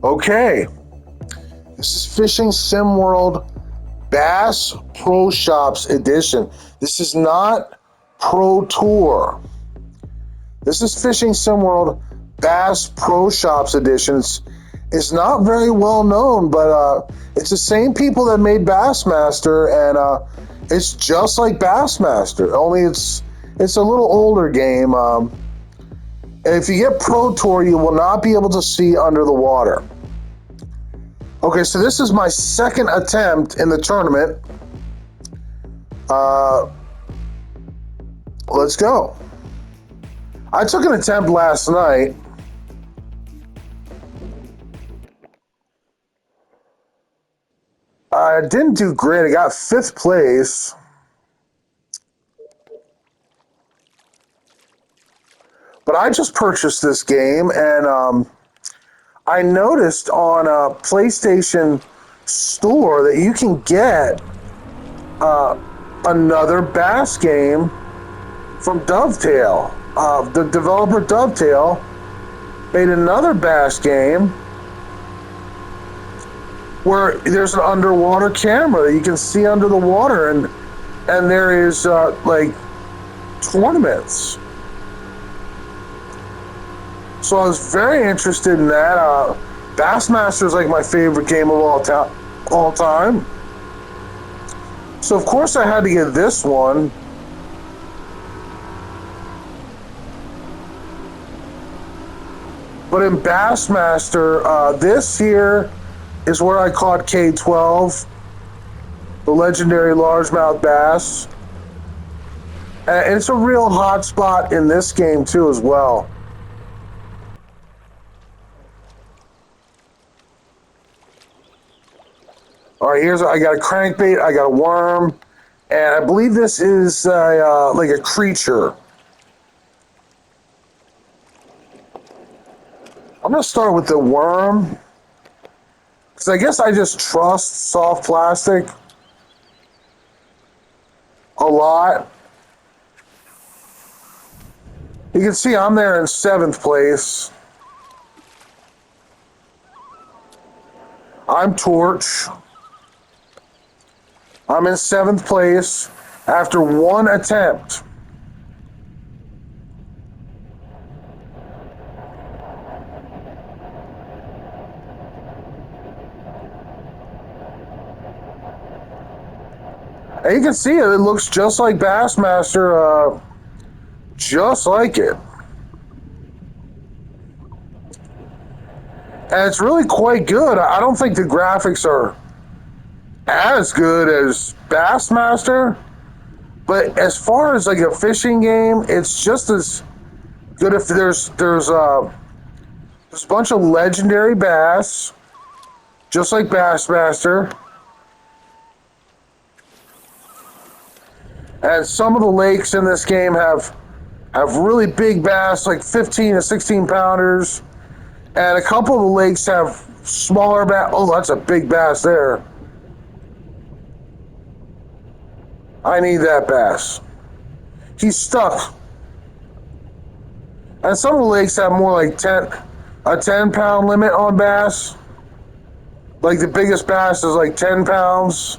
Okay, this is Fishing Sim World Bass Pro Shops Edition. This is not Pro Tour. This is Fishing Sim World Bass Pro Shops Edition. It's not very well known, but it's the same people that made Bassmaster, and it's just like Bassmaster. Only it's a little older game. And if you get Pro Tour, you will not be able to see under the water. Okay, so this is my second attempt in the tournament. Let's go. I took an attempt last night. I didn't do great. I got 5th place. But I just purchased this game, and I noticed on a PlayStation Store that you can get another Bass game from Dovetail. The developer Dovetail made another Bass game where there's an underwater camera that you can see under the water, and there is like tournaments. So I was very interested in that. Bassmaster is like my favorite game of all time. So of course I had to get this one. But in Bassmaster, this here is where I caught K12, the legendary largemouth bass. And it's a real hot spot in this game too as well. All right, I got a crankbait, I got a worm, and I believe this is like a creature. I'm gonna start with the worm, because I guess I just trust soft plastic a lot. You can see I'm there in 7th place. I'm Torch. I'm in 7th place after one attempt. And you can see it looks just like Bassmaster, just like it. And it's really quite good. I don't think the graphics are as good as Bassmaster, but as far as like a fishing game, it's just as good. If there's a bunch of legendary bass, just like Bassmaster, and some of the lakes in this game have really big bass, like 15 to 16 pounders, and a couple of the lakes have smaller bass. Oh, that's a big bass there. I need that bass. He's stuck. And some of the lakes have more like a 10-pound limit on bass. Like the biggest bass is like 10 pounds.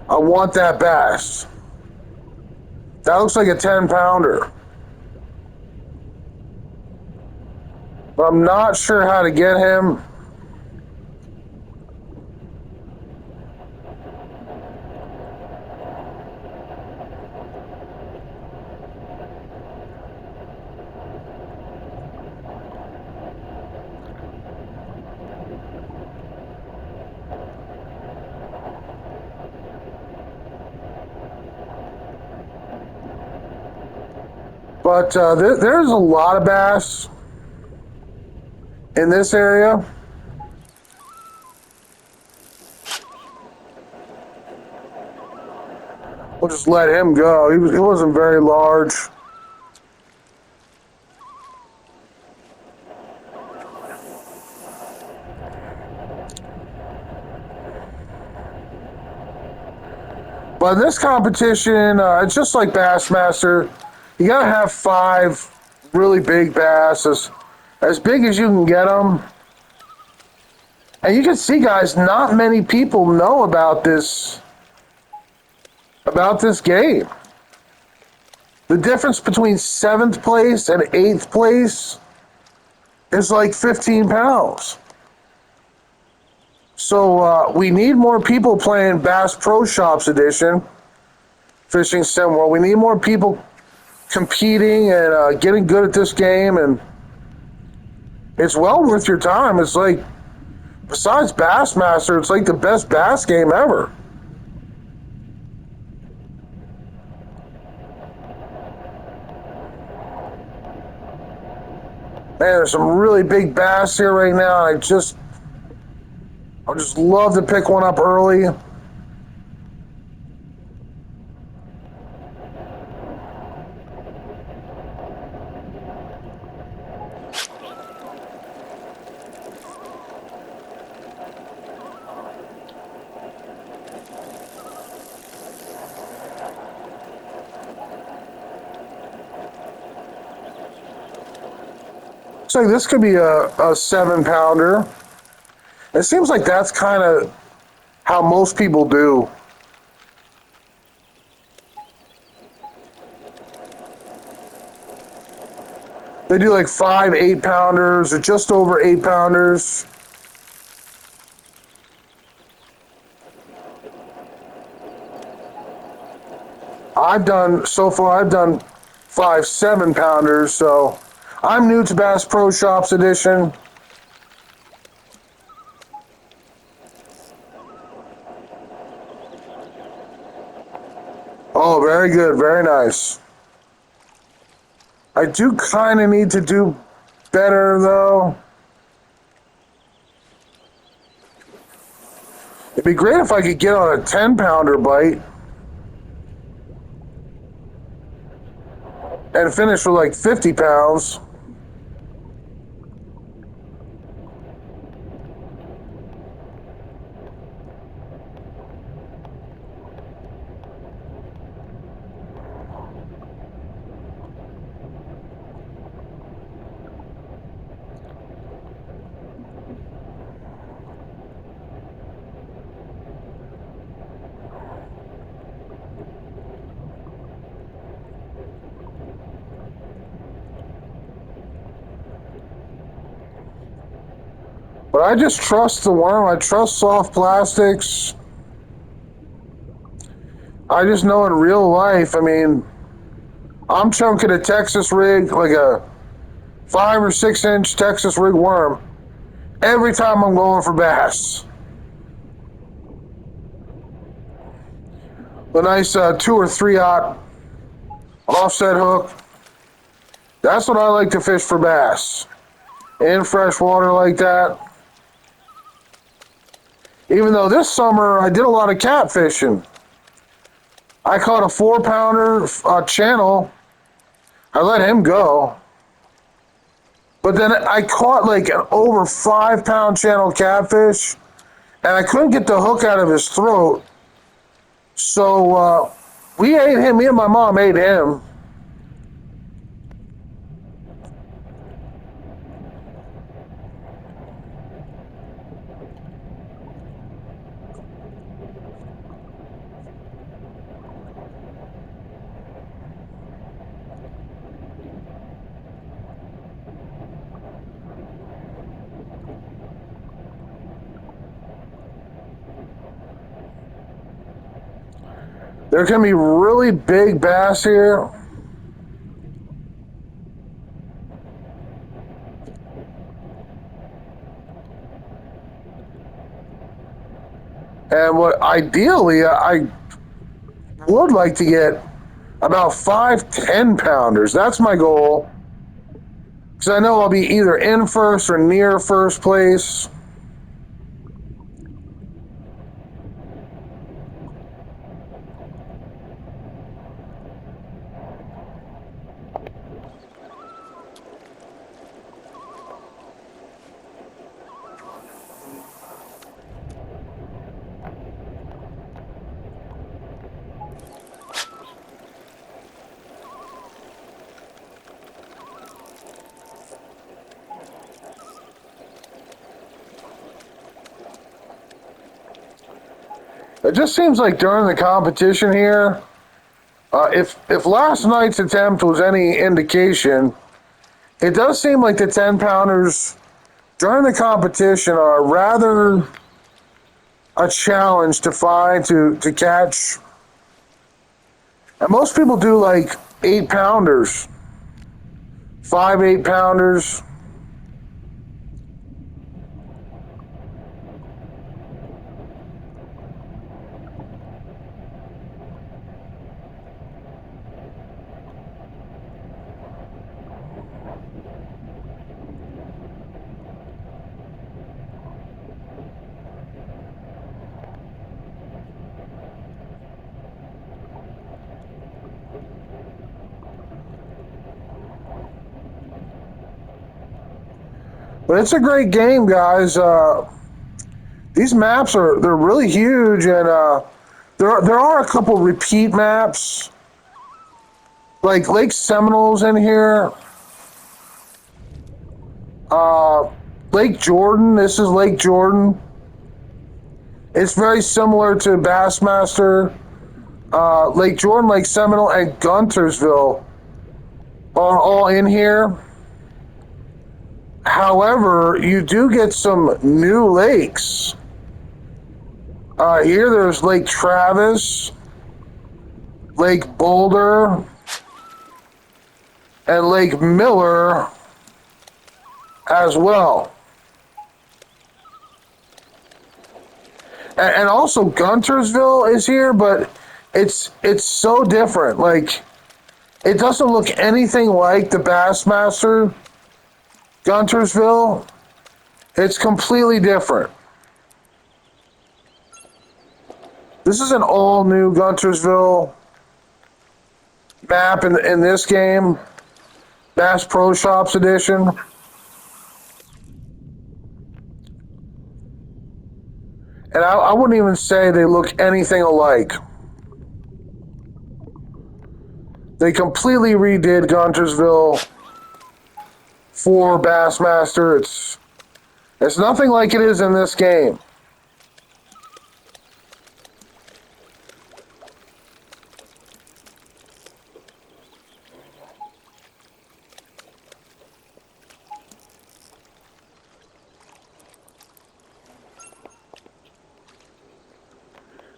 I want that bass. That looks like a 10-pounder. But I'm not sure how to get him. But there's a lot of bass in this area. We'll just let him go. He wasn't very large. But in this competition, it's just like Bassmaster. You gotta have 5 really big bass, as big as you can get them. And you can see, guys, not many people know about this game. The difference between 7th place and 8th place is like 15 pounds. So we need more people playing Bass Pro Shops Edition, Fishing Sim World. We need more people competing and getting good at this game, and it's well worth your time. It's like, besides Bassmaster, it's like the best bass game ever. Man, there's some really big bass here right now. I just love to pick one up early. So this could be a 7-pounder. It seems like that's kind of how most people do. They do like 5 8-pounders or just over 8-pounders. I've done 5 7-pounders, so I'm new to Bass Pro Shops Edition. Oh, very good, very nice. I do kind of need to do better, though. It'd be great if I could get on a 10-pounder bite and finish with like 50 pounds. But I just trust the worm. I trust soft plastics. I just know in real life, I mean, I'm chunking a Texas rig, like a 5 or 6-inch Texas rig worm, every time I'm going for bass. A nice 2 or 3/0 offset hook. That's what I like to fish for bass. In fresh water like that. Even though this summer I did a lot of catfishing. I caught a 4-pounder channel. I let him go. But then I caught like an over 5-pound channel catfish, and I couldn't get the hook out of his throat. So we ate him. Me and my mom ate him. There can be really big bass here. And what ideally I would like to get about 5 10-pounders. That's my goal. Because I know I'll be either in first or near first place. It just seems like during the competition here, if last night's attempt was any indication, it does seem like the 10 pounders during the competition are rather a challenge to find to catch. And most people do like 8 pounders, 5 8 pounders. But it's a great game, guys. These maps they're really huge, and there are a couple repeat maps, like Lake Seminoles in here. Uh, Lake Jordan. This is Lake Jordan. It's very similar to Bassmaster. Lake Jordan, Lake Seminole, and Guntersville are all in here. However, you do get some new lakes. Here there's Lake Travis, Lake Boulder, and Lake Miller as well. And also Guntersville is here, but it's so different. Like it doesn't look anything like the Bassmaster Guntersville. It's completely different. This is an all new Guntersville map in this game, Bass Pro Shops edition. And I wouldn't even say they look anything alike. They completely redid Guntersville for Bassmaster. It's nothing like it is in this game.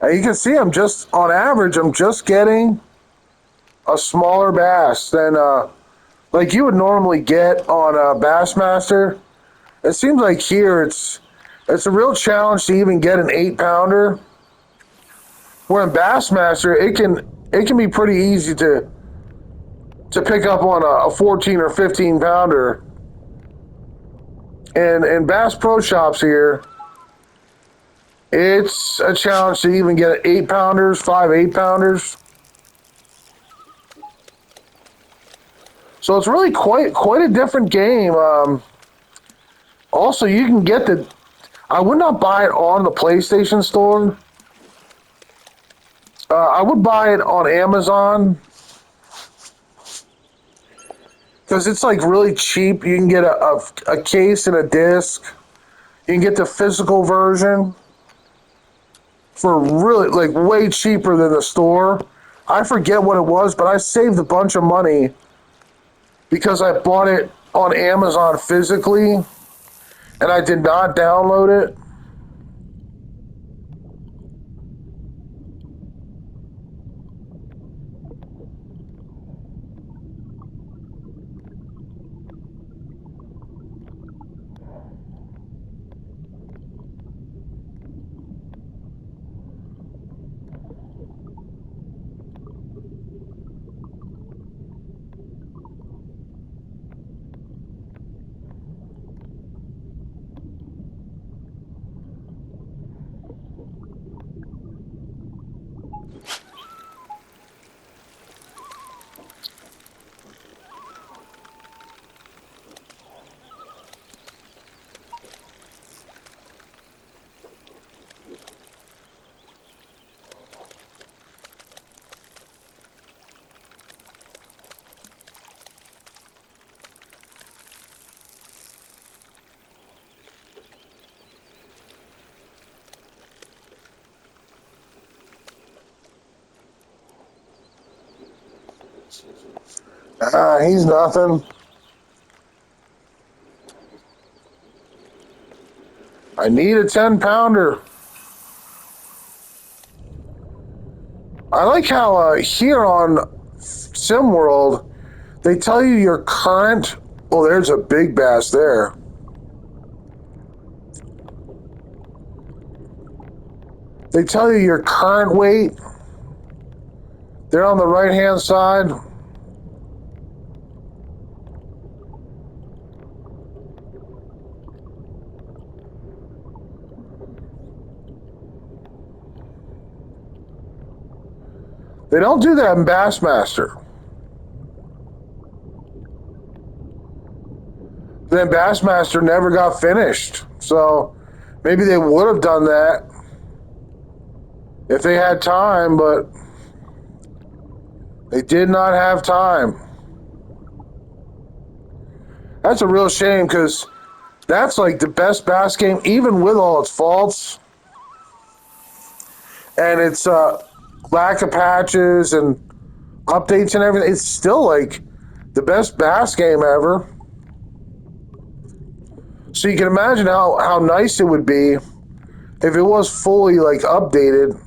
And you can see I'm just, on average, I'm just getting a smaller bass than like you would normally get on a Bassmaster. It seems like here it's a real challenge to even get an 8 pounder. Where in Bassmaster it can be pretty easy to pick up on a 14 or 15 pounder. And in Bass Pro Shops here, it's a challenge to even get 8 pounders, 5 8 pounders. So it's really quite a different game. Also, you can get the. I would not buy it on the PlayStation Store. I would buy it on Amazon because it's like really cheap. You can get a case and a disc. You can get the physical version for really like way cheaper than the store. I forget what it was, but I saved a bunch of money because I bought it on Amazon physically and I did not download it. He's nothing. I need a 10-pounder. I like how here on SimWorld, they tell you your current. Oh, there's a big bass there. They tell you your current weight. They're on the right-hand side. They don't do that in Bassmaster. Then Bassmaster never got finished. So maybe they would have done that if they had time, but they did not have time. That's a real shame because that's like the best bass game, even with all its faults and its lack of patches and updates and everything. It's still like the best bass game ever. So you can imagine how nice it would be if it was fully like updated.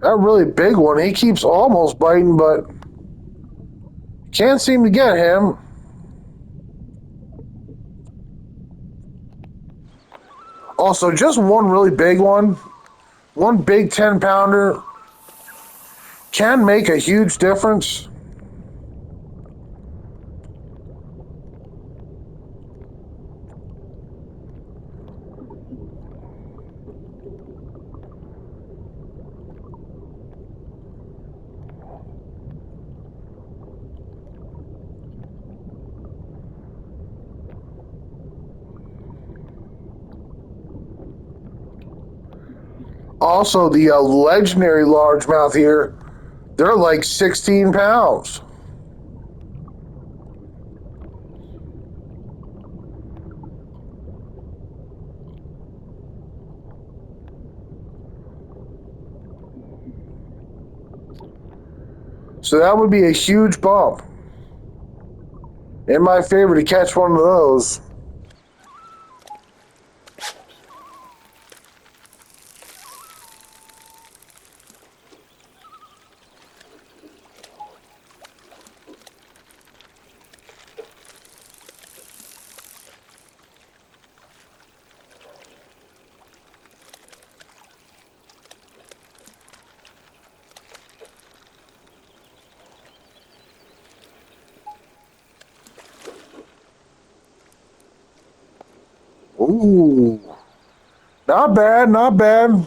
That really big one, he keeps almost biting, but can't seem to get him. Also, just one really big one big 10-pounder can make a huge difference. Also, the legendary largemouth here, they're like 16 pounds. So that would be a huge bump in my favor to catch one of those. Ooh, not bad, not bad.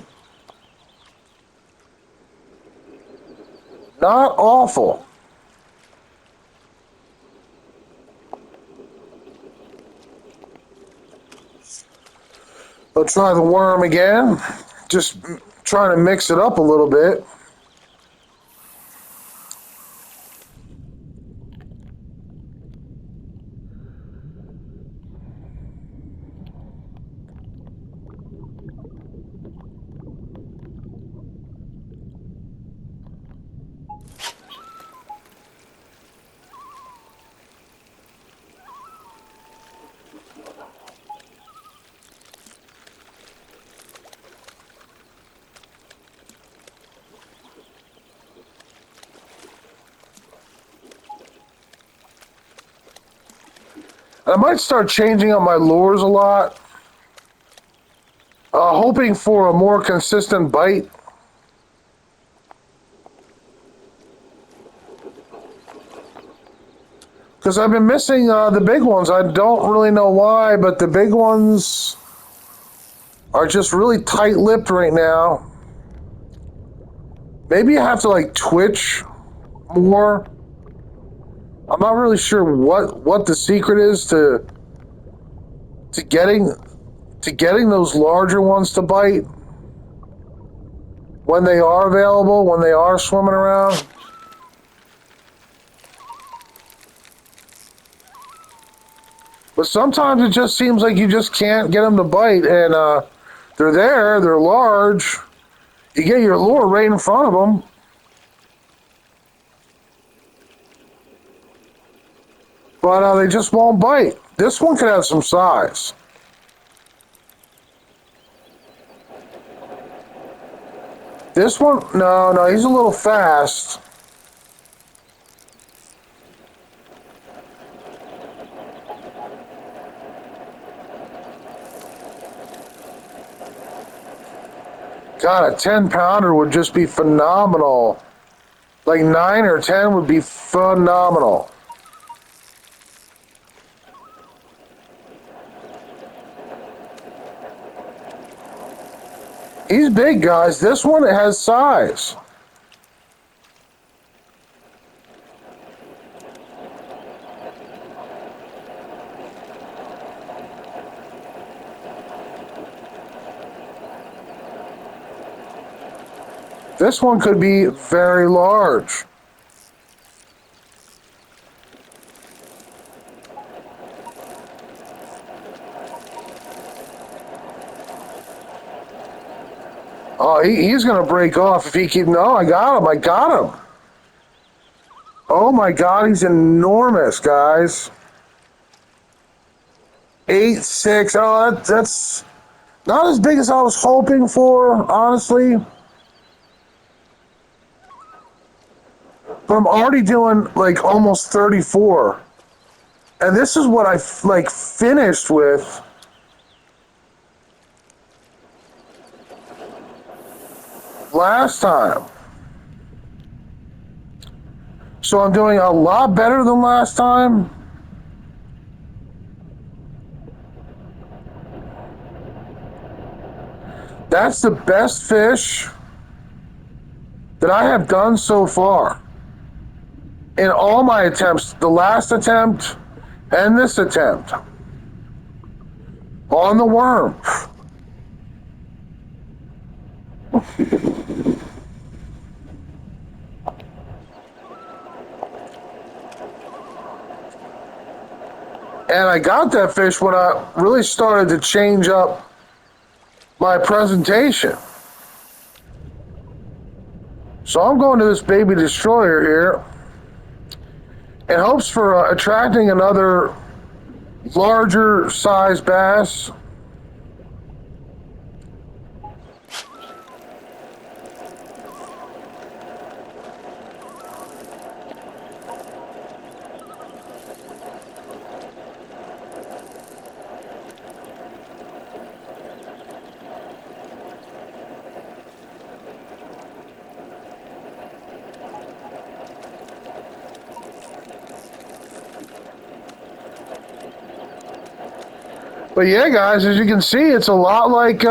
Not awful. Let's try the worm again. Just trying to mix it up a little bit. I might start changing up my lures a lot, hoping for a more consistent bite. Because I've been missing the big ones. I don't really know why, but the big ones are just really tight-lipped right now. Maybe I have to like twitch more. I'm not really sure what the secret is to to getting those larger ones to bite when they are available, when they are swimming around. But sometimes it just seems like you just can't get them to bite, and they're there, they're large. You get your lure right in front of them. But they just won't bite. This one could have some size. This one, no, he's a little fast. God, a 10-pounder would just be phenomenal. Like 9 or 10 would be phenomenal. He's big, guys. This one has size. This one could be very large. Oh, he's going to break off if he keeps... No, I got him. Oh, my God, he's enormous, guys. 8'6". Oh, that's not as big as I was hoping for, honestly. But I'm already doing, like, almost 34. And this is what I, like, finished with... last time. So I'm doing a lot better than last time. That's the best fish that I have done so far. In all my attempts, the last attempt and this attempt. On the worm. And I got that fish when I really started to change up my presentation. So I'm going to this baby destroyer here in hopes for attracting another larger size bass. But yeah, guys, as you can see, it's a lot like,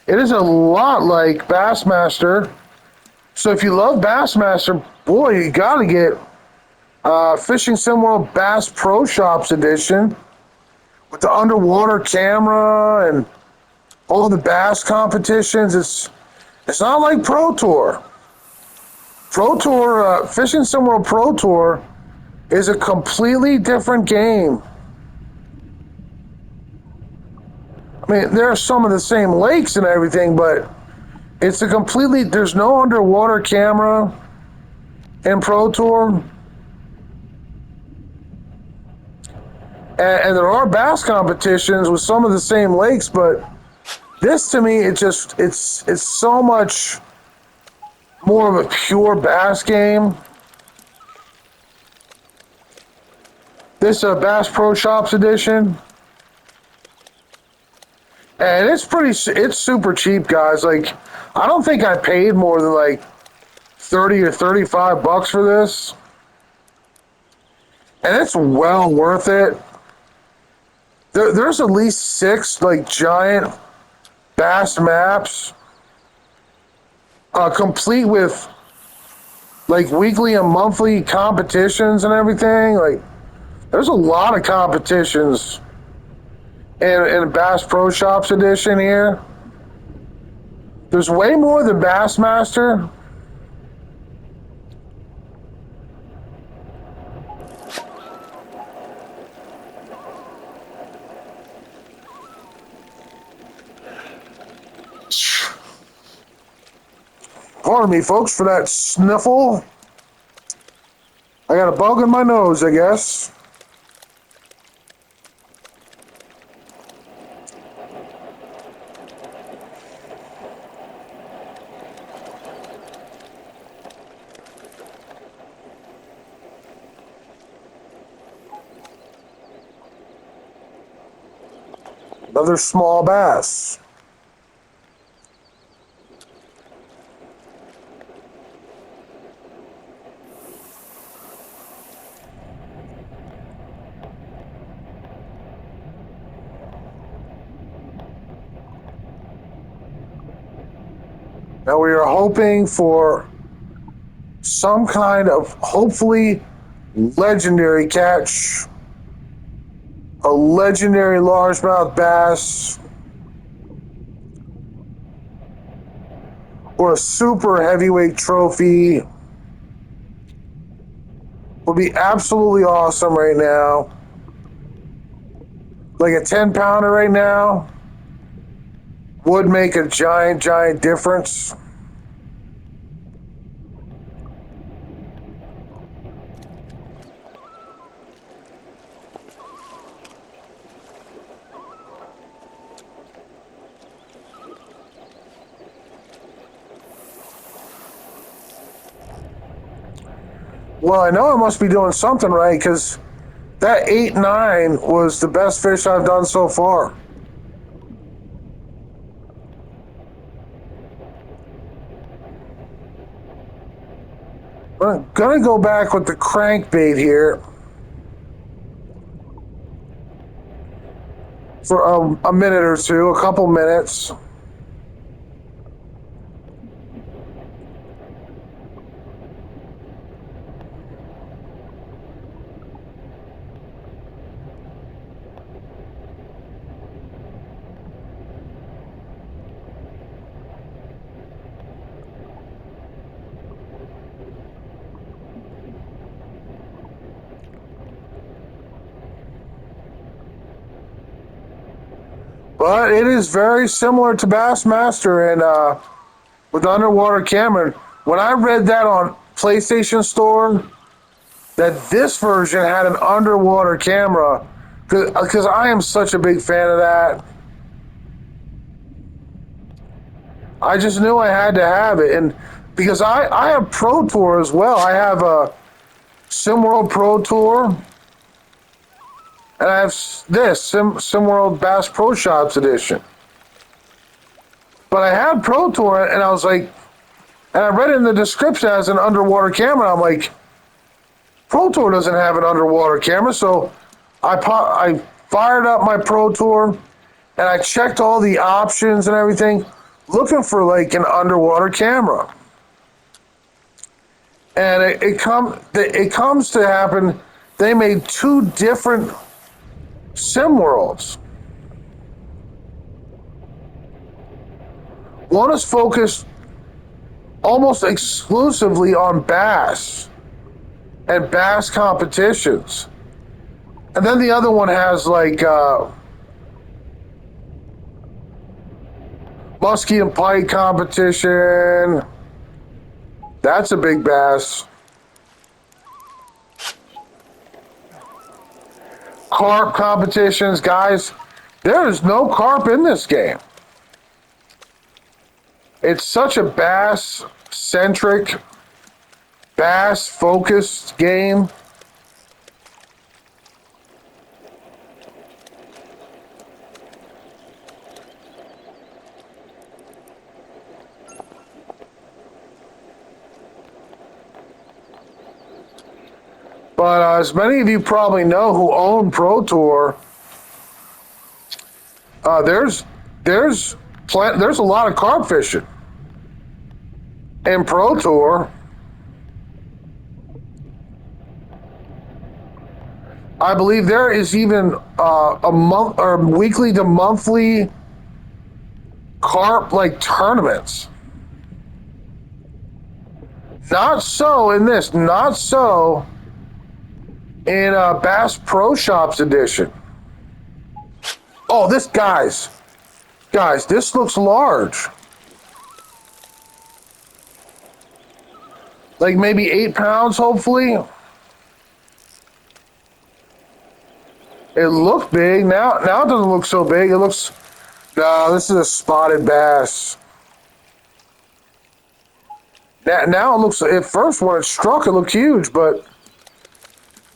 it is a lot like Bassmaster. So if you love Bassmaster, boy, you gotta get Fishing Sim World Bass Pro Shops Edition with the underwater camera and all the bass competitions. It's not like Pro Tour. Pro Tour, Fishing Sim World Pro Tour is a completely different game. I mean, there are some of the same lakes and everything, but it's a completely... There's no underwater camera in Pro Tour. And there are bass competitions with some of the same lakes, but this to me, it's so much more of a pure bass game. This Bass Pro Shops Edition. And it's super cheap, guys. Like, I don't think I paid more than like 30 or 35 bucks for this. And it's well worth it. There's at least 6 like giant bass maps, complete with like weekly and monthly competitions and everything. Like, there's a lot of competitions and Bass Pro Shops edition here. There's way more than Bassmaster. Pardon me, folks, for that sniffle. I got a bug in my nose, I guess. Another small bass. Now we are hoping for some kind of hopefully legendary catch, a legendary largemouth bass, or a super heavyweight trophy. Would be absolutely awesome right now. Like a 10-pounder right now would make a giant difference. Well, I know I must be doing something right because that 8-9 was the best fish I've done so far. I'm gonna go back with the crankbait here for a minute or two, a couple minutes. But it is very similar to Bassmaster and with underwater camera. When I read that on PlayStation Store, that this version had an underwater camera, because I am such a big fan of that. I just knew I had to have it, and because I have Pro Tour as well. I have a SimWorld Pro Tour, and I have this SimWorld Bass Pro Shops edition. But I had Pro Tour, and I was like, and I read in the description as an underwater camera. I'm like, Pro Tour doesn't have an underwater camera, so I fired up my Pro Tour, and I checked all the options and everything, looking for like an underwater camera. And it comes to happen. They made two different SimWorlds. One is focused almost exclusively on bass and bass competitions, and then the other one has like muskie and pike competition. That's a big bass. Carp competitions, guys. There is no carp in this game. It's such a bass-centric, bass-focused game. But as many of you probably know who own Pro Tour, there's a lot of carp fishing in Pro Tour. I believe there is even a month or weekly to monthly carp like tournaments. Not so in this. Not so in Bass Pro Shops edition. Oh, this guys, this looks large. Like maybe 8 pounds, hopefully. It looked big. Now it doesn't look so big. It looks. No, this is a spotted bass. Now it looks. At first, when it struck, it looked huge, but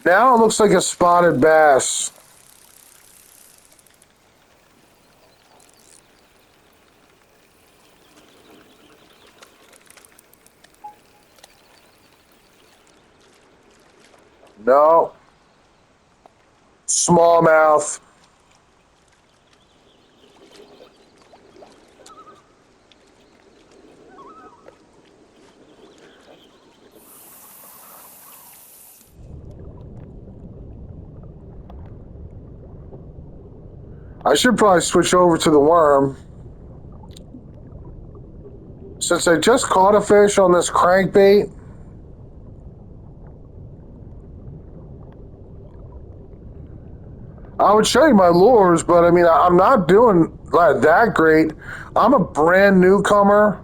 now it looks like a spotted bass. No. Smallmouth. I should probably switch over to the worm. Since I just caught a fish on this crankbait, I would show you my lures, but I mean, I'm not doing that great. I'm a brand newcomer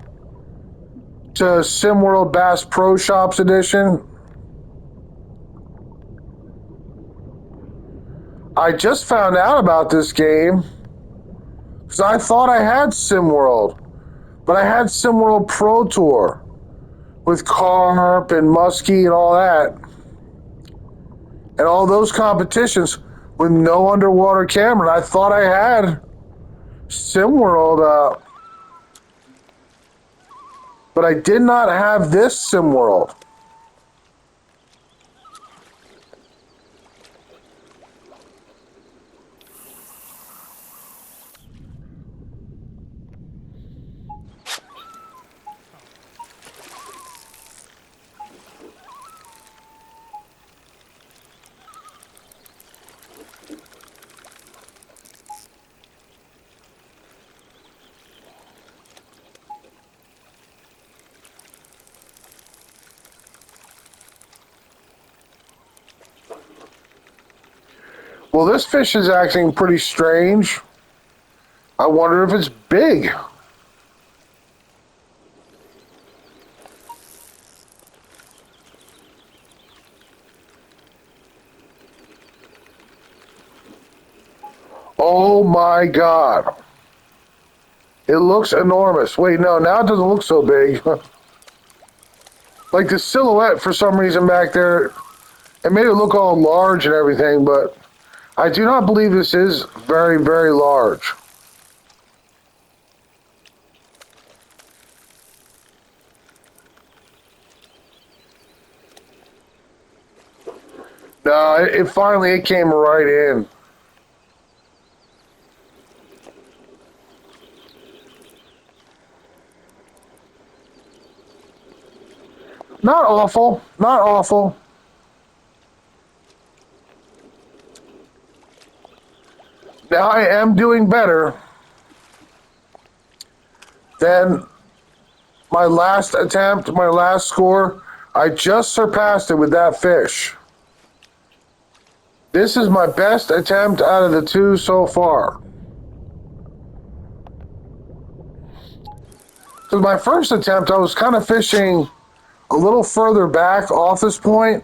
to SimWorld Bass Pro Shops Edition. I just found out about this game because I thought I had SimWorld, but I had SimWorld Pro Tour with carp and muskie and all that, and all those competitions with no underwater camera. I thought I had SimWorld, but I did not have this SimWorld. Well, this fish is acting pretty strange. I wonder if it's big. Oh my God. It looks enormous. Wait, no, now it doesn't look so big. Like the silhouette for some reason back there, it made it look all large and everything, but I do not believe this is very, very large. No, it finally it came right in. Not awful, not awful. Now I am doing better than my last attempt, my last score. I just surpassed it with that fish. This is my best attempt out of the two so far. Because my first attempt, I was kind of fishing a little further back off this point.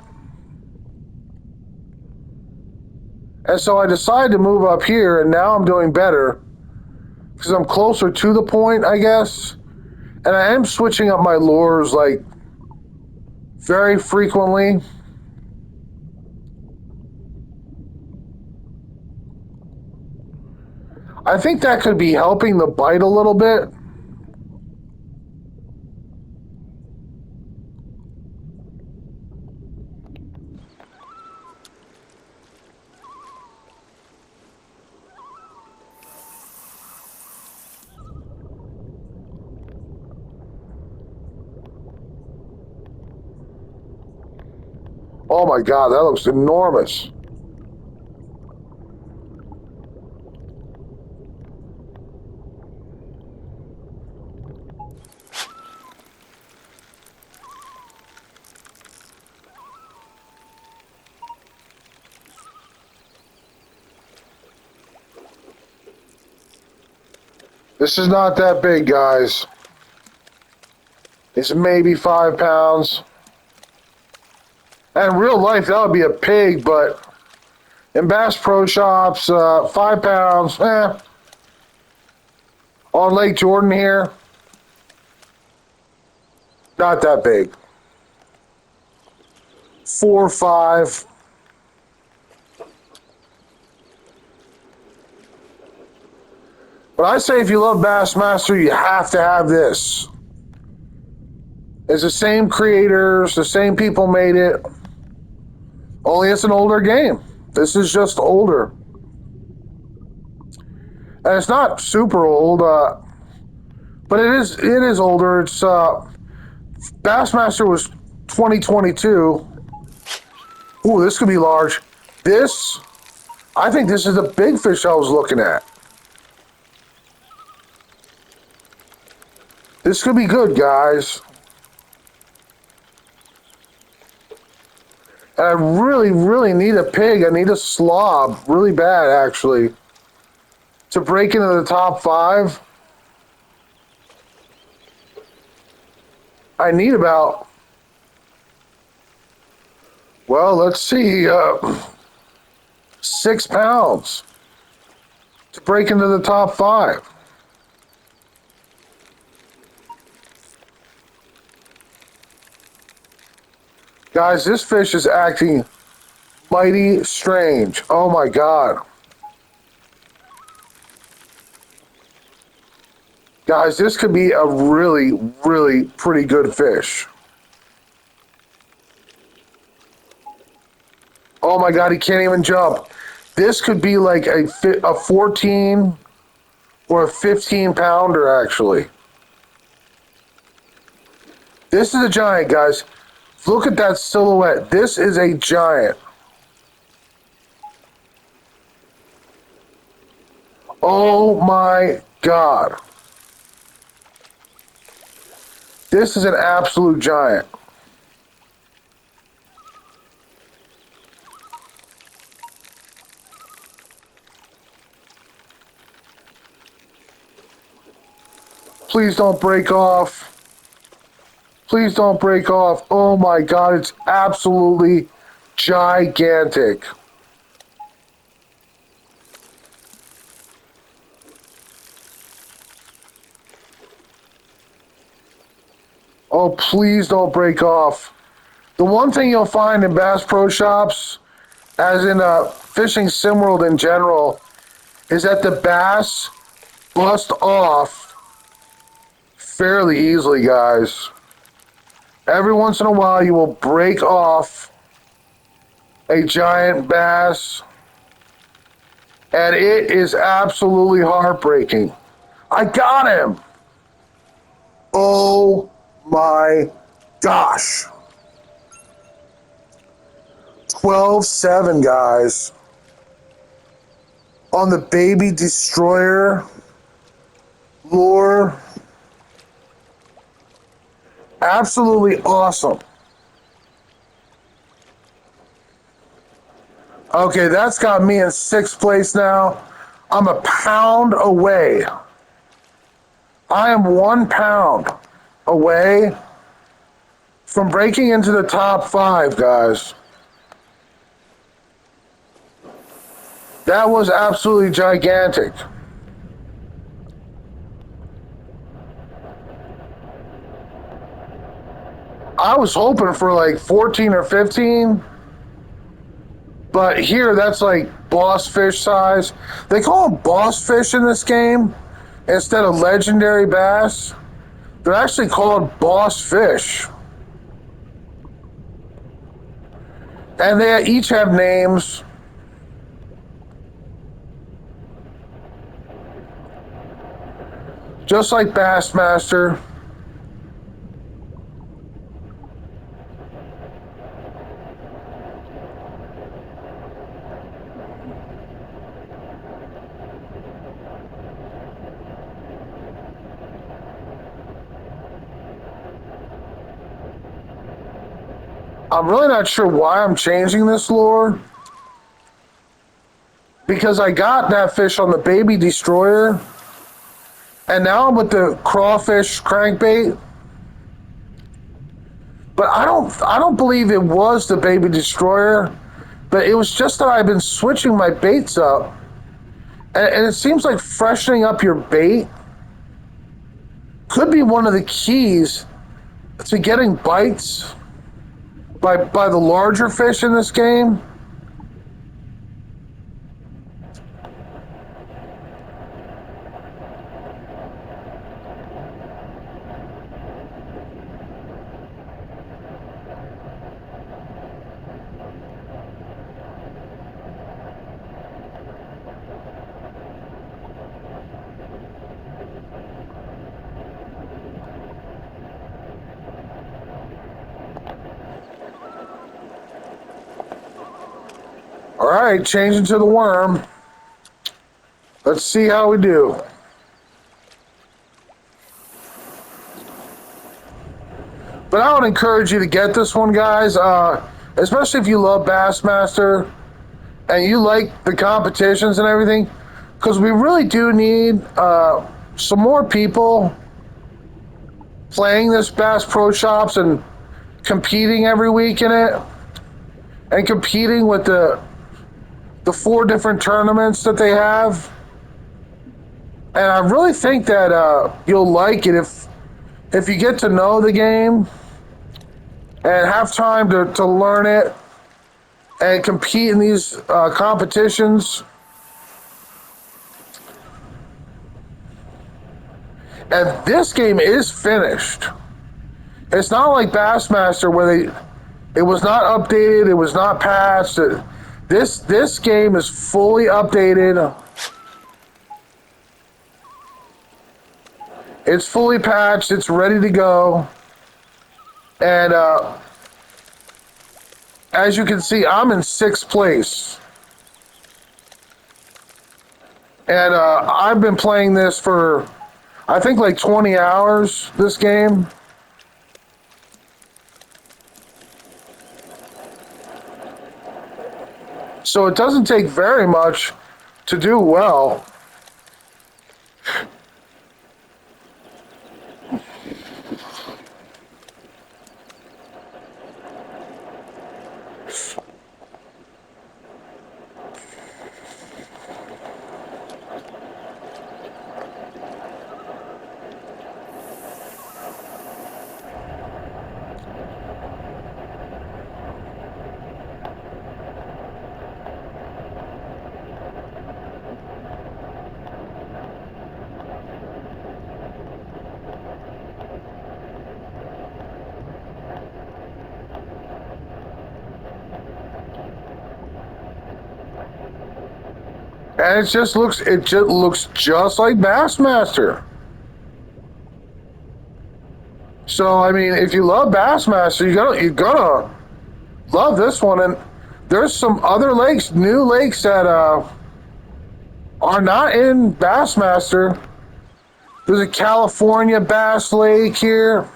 And so I decided to move up here, and now I'm doing better because I'm closer to the point, I guess. And I am switching up my lures like very frequently. I think that could be helping the bite a little bit. Oh my God, that looks enormous. This is not that big, guys. It's maybe 5 pounds. And in real life, that would be a pig, but in Bass Pro Shops, 5 pounds, on Lake Jordan here, not that big. 4 or 5. But I say if you love Bassmaster, you have to have this. It's the same creators, the same people made it. Only it's an older game. This is just older. And it's not super old, but it is older. It's Bassmaster was 2022. Ooh, this could be large. I think this is the big fish I was looking at. This could be good, guys. And I really, really need a pig. I need a slob really bad, actually, to break into the top 5. I need about, well, let's see, 6 pounds to break into the top 5. Guys, this fish is acting mighty strange. Oh my God. Guys, this could be a really, really pretty good fish. Oh my God, he can't even jump. This could be like a 14 or a 15 pounder, actually. This is a giant, guys. Look at that silhouette. This is a giant. Oh my God. This is an absolute giant. Please don't break off. Please don't break off. Oh my God, it's absolutely gigantic. Oh, please don't break off. The one thing you'll find in Bass Pro Shops, as in Fishing Sim World in general, is that the bass bust off fairly easily, guys. Every once in a while, you will break off a giant bass, and it is absolutely heartbreaking. I got him. Oh my gosh. 12-7, guys. On the Baby Destroyer lure. Absolutely awesome. Okay, that's got me in 6th place now. I'm a pound away. I am 1 pound away from breaking into the top 5, guys. That was absolutely gigantic. I was hoping for like 14 or 15, but here that's like boss fish size. They call them boss fish in this game instead of legendary bass. They're actually called boss fish. And they each have names. Just like Bassmaster. I'm really not sure why I'm changing this lure. Because I got that fish on the Baby Destroyer. And now I'm with the crawfish crankbait. But I don't believe it was the baby destroyer. But it was just that I've been switching my baits up. And it seems like freshening up your bait could be one of the keys to getting bites by the larger fish in this game. All right, changing to the worm. Let's see how we do. But I would encourage you to get this one, guys, especially if you love Bassmaster and you like the competitions and everything, because we really do need some more people playing this Bass Pro Shops and competing every week in it, and competing with the 4 different tournaments that they have. And I really think that you'll like it if you get to know the game and have time to learn it and compete in these competitions. And this game is finished. It's not like Bassmaster where it was not updated, it was not patched. This game is fully updated. It's fully patched. It's ready to go. And as you can see, I'm in 6th place. And I've been playing this for, I think, like 20 hours, this game. So it doesn't take very much to do well. And it just looks just like Bassmaster. So I mean, if you love Bassmaster, you're gonna love this one. And there's some other lakes, new lakes that are not in Bassmaster. There's a California Bass Lake here.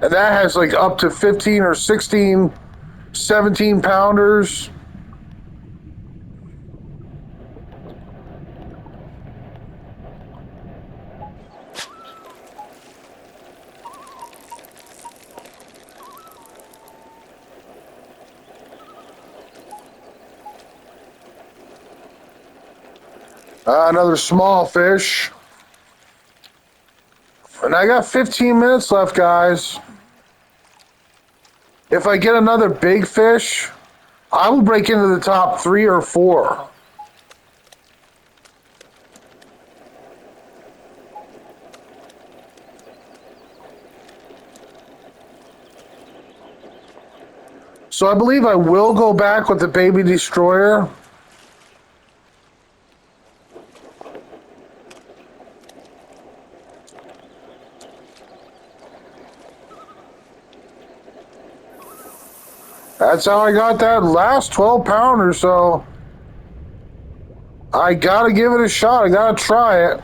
And that has like up to 15 or 16, 17 pounders. Another small fish. And I got 15 minutes left, guys. If I get another big fish, I will break into the top 3 or 4. So I believe I will go back with the baby destroyer. That's how I got that last 12 pounder, so I gotta give it a shot. I gotta try it.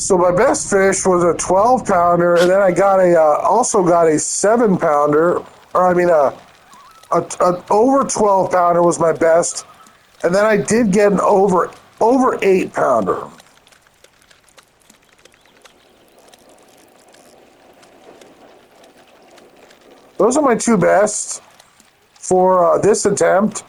So my best fish was a 12 pounder, and then I got a also got a 7 pounder, or I mean a over 12 pounder was my best, and then I did get an over 8 pounder. Those are my two best for this attempt.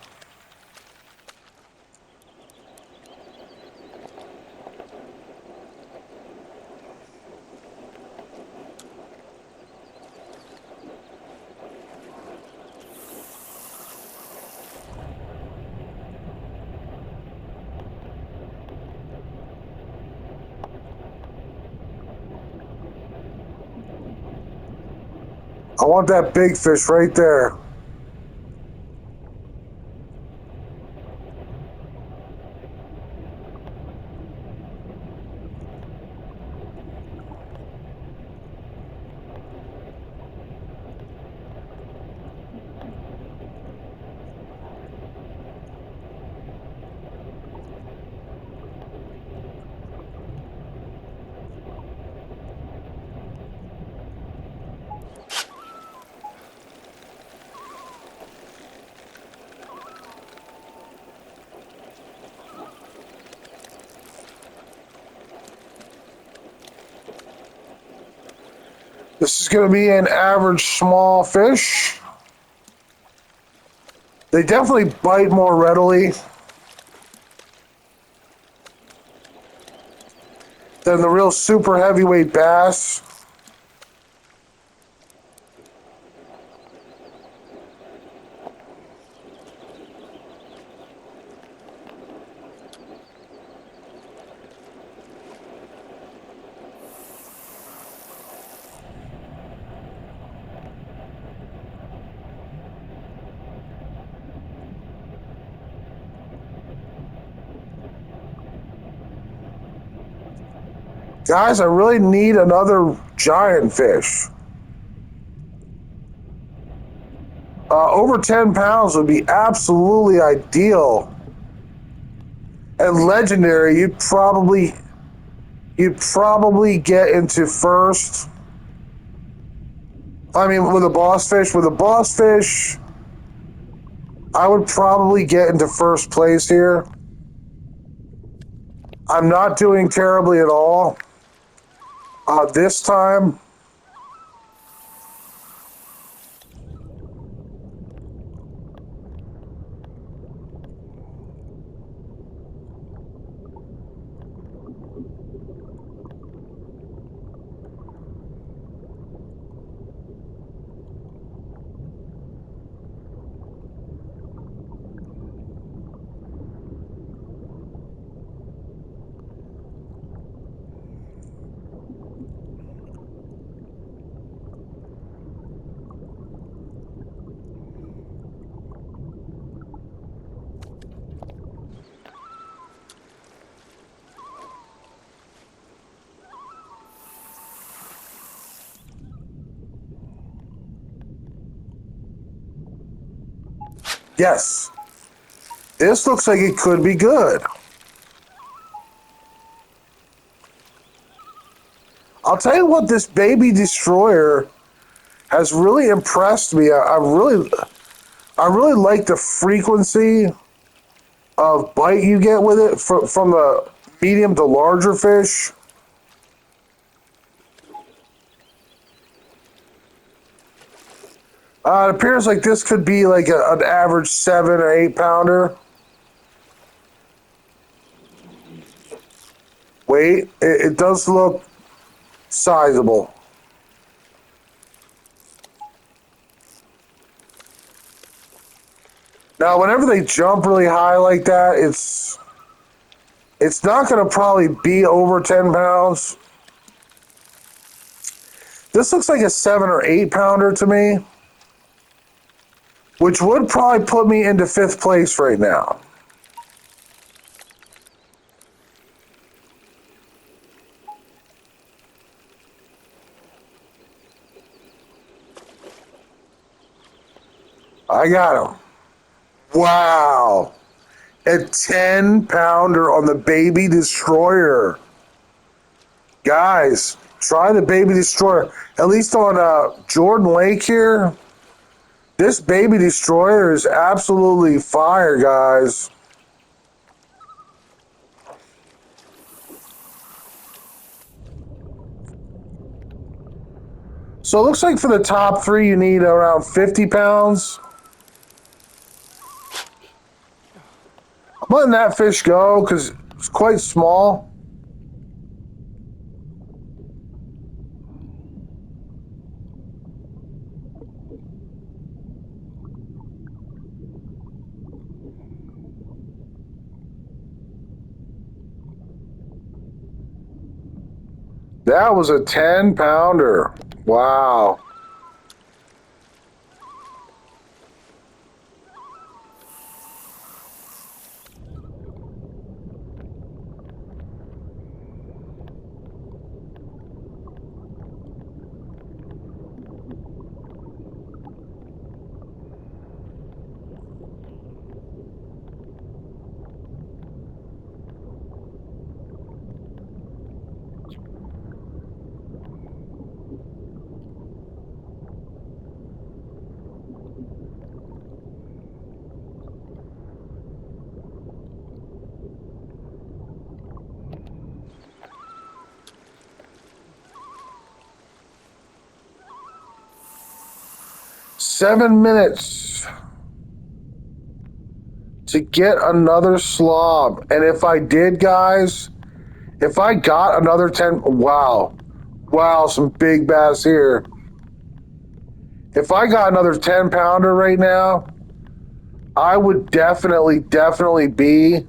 I want that big fish right there. This is going to be an average small fish. They definitely bite more readily than the real super heavyweight bass. Guys, I really need another giant fish. Over 10 pounds would be absolutely ideal. And legendary, you'd probably get into first. I mean, with a boss fish, I would probably get into first place here. I'm not doing terribly at all. This time, yes, this looks like it could be good. I'll tell you what, this baby destroyer has really impressed me. I really like the frequency of bite you get with it from the medium to larger fish. It appears like this could be like an average 7 or 8 pounder. Wait, it does look sizable. Now, whenever they jump really high like that, it's not going to probably be over 10 pounds. This looks like a 7 or 8 pounder to me, which would probably put me into fifth place right now. I got him. Wow. A 10 pounder on the baby destroyer. Guys, try the Baby Destroyer. At least on Jordan Lake here, this Baby Destroyer is absolutely fire, guys. So it looks like for the top three, you need around 50 pounds. I'm letting that fish go because it's quite small. That was a 10 pounder. Wow. Seven minutes to get another slob. And if I did, guys, if I got another 10, wow. Wow, some big bass here. If I got another 10 pounder right now, I would definitely be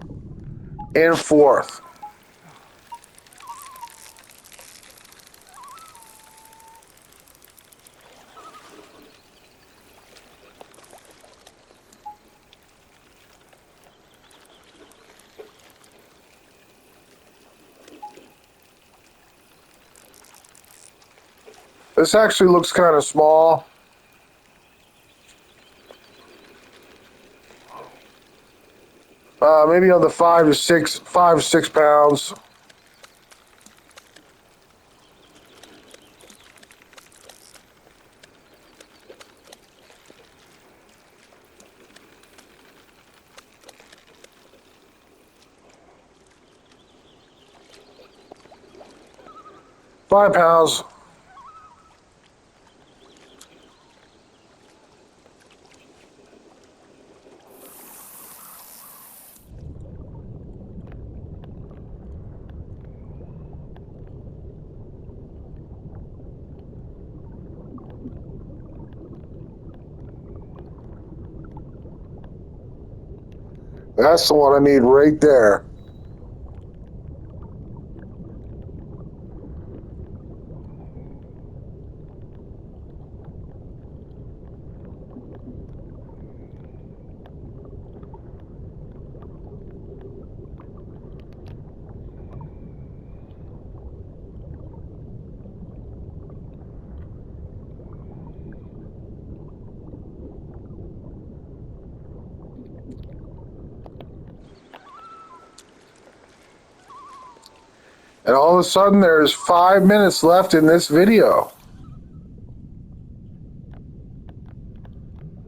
in fourth. This actually looks kind of small. Maybe on the 5 to 6 pounds. £5. That's the one I need right there. And all of a sudden, there's 5 minutes left in this video.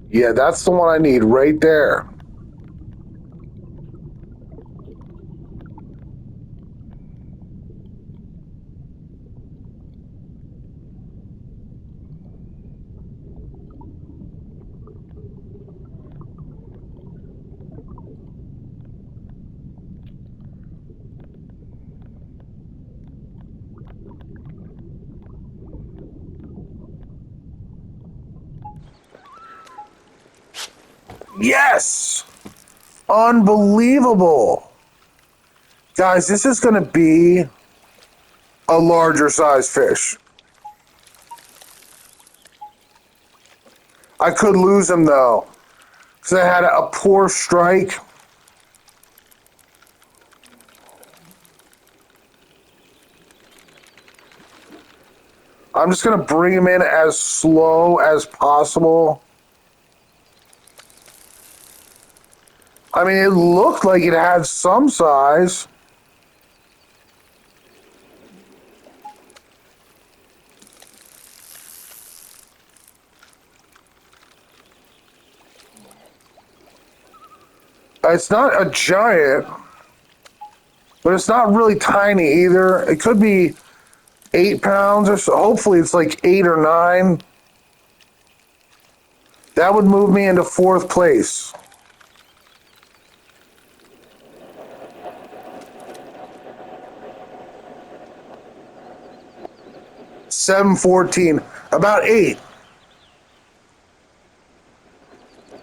Yeah, that's the one I need right there. Yes! Unbelievable. Guys, this is going to be a larger size fish. I could lose him though, because I had a poor strike. I'm just going to bring him in as slow as possible. I mean, it looked like it had some size. It's not a giant, but it's not really tiny either. It could be 8 pounds or so. Hopefully it's like 8 or 9. That would move me into 4th place. $7.14, about 8.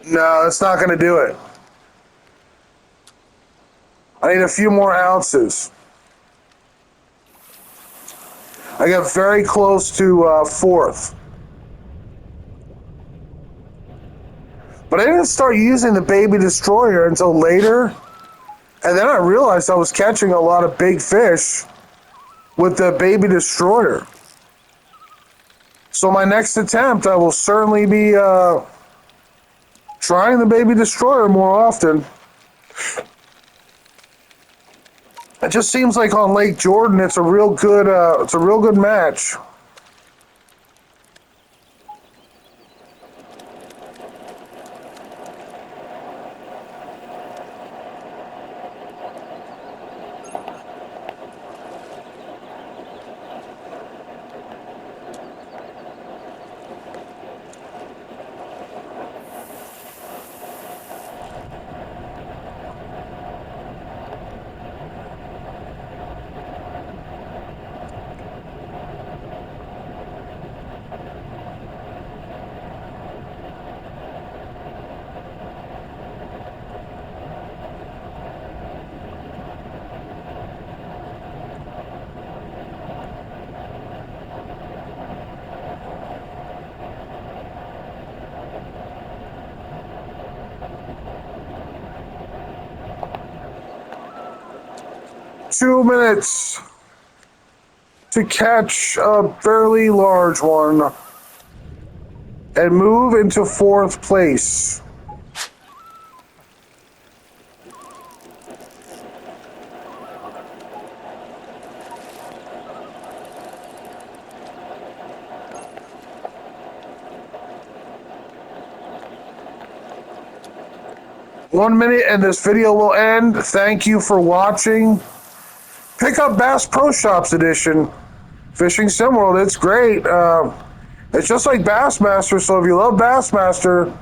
No, that's not going to do it. I need a few more ounces. I got very close to 4th. But I didn't start using the Baby Destroyer until later. And then I realized I was catching a lot of big fish with the Baby Destroyer. So my next attempt, I will certainly be trying the Baby Destroyer more often. It just seems like on Lake Jordan, it's a real good match. Two minutes to catch a fairly large one and move into 4th place. One minute and this video will end. Thank you for watching. Pick up Bass Pro Shops Edition, Fishing SimWorld. It's great. It's just like Bassmaster, so if you love Bassmaster,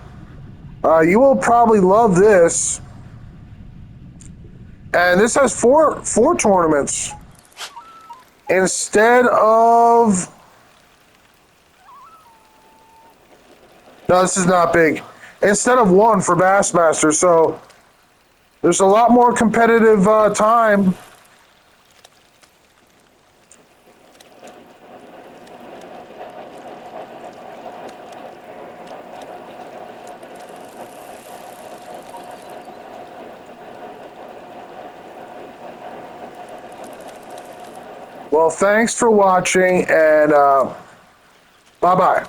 you will probably love this. And this has four tournaments instead of... No, this is not big. Instead of 1 for Bassmaster, so there's a lot more competitive time. Well, thanks for watching, and bye-bye.